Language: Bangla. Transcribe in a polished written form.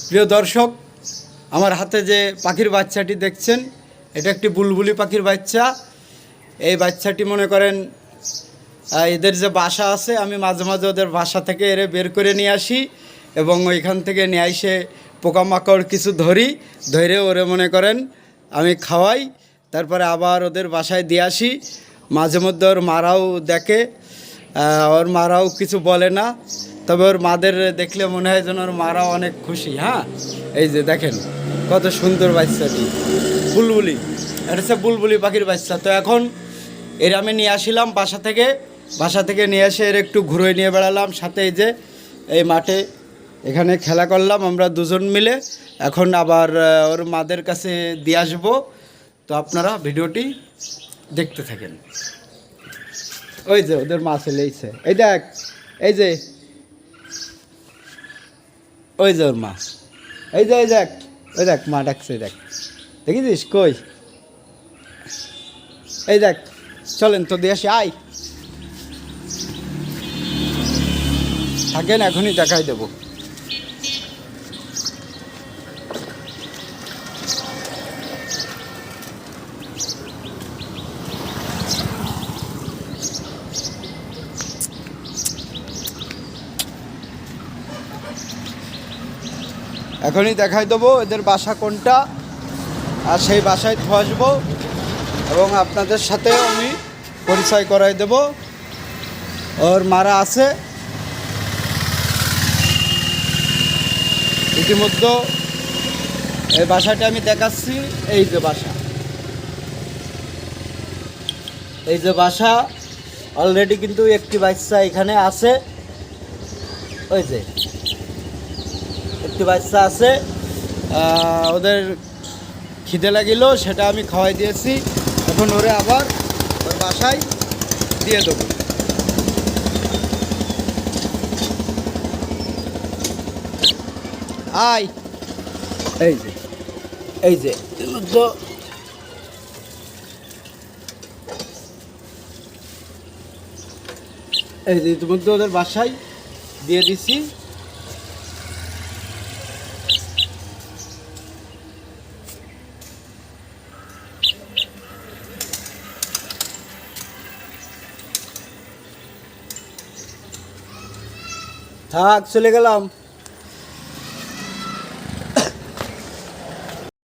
প্রিয় দর্শক, আমার হাতে যে পাখির বাচ্চাটি দেখছেন, এটা একটি বুলবুলি পাখির বাচ্চা। এই বাচ্চাটি মনে করেন এদের যে বাসা আছে, আমি মাঝে মাঝে ওদের বাসা থেকে এরে বের করে নিয়ে আসি এবং ওইখান থেকে নিয়ে এসে পোকামাকড় কিছু ধরে ওরে মনে করেন আমি খাওয়াই, তারপরে আবার ওদের বাসায় দিয়ে আসি। মাঝে মধ্যে ওর মারাও দেখে, ওর মারাও কিছু বলে না, তবে ওর মাদের দেখলে মনে হয় যেন ওর মারাও অনেক খুশি। হ্যাঁ, এই যে দেখেন কত সুন্দর বাচ্চাটি, বুলবুলি। এটা হচ্ছে বুলবুলি পাখির বাচ্চা। তো এখন এর আমি নিয়ে আসিলাম বাসা থেকে নিয়ে এসে এর একটু ঘুরে নিয়ে বেড়ালাম, সাথে এই যে এই মাঠে এখানে খেলা করলাম আমরা দুজন মিলে। এখন আবার ওর মাদের কাছে দিয়ে আসবো। তো আপনারা ভিডিওটি দেখতে থাকেন। ওই যে ওদের মা চলে এসেছে, এই দেখ, এই যে ওই যে ওর মা, এই যে এই দেখ, ওই দেখ মা ডাকছে, দেখ, দেখিস কই, এই দেখ, চলেন তো দিয়ে আসি, আয়, থাকেন, এখনই দেখাই দেবো। এখনই দেখাই দেবো এদের বাসা কোনটা, আর সেই বাসায় আসবো এবং আপনাদের সাথেও আমি পরিচয় করাই দেব। ওর মারা আছে ইতিমধ্যে। এই বাসাটা আমি দেখাচ্ছি, এই যে বাসা, এই যে বাসা, অলরেডি কিন্তু একটি বাচ্চা এখানে আছে, ওই যে একটি বাচ্চা আছে। ওদের খিদে লাগিল, সেটা আমি খাওয়াই দিয়েছি। এখন ওরে আবার ওর বাসায় দিয়ে দেবো। আয়, এই যে এই যে তো এই যে ইতিমধ্যে ওদের বাসায় দিয়ে দিছি। থাক, চলে গেলাম।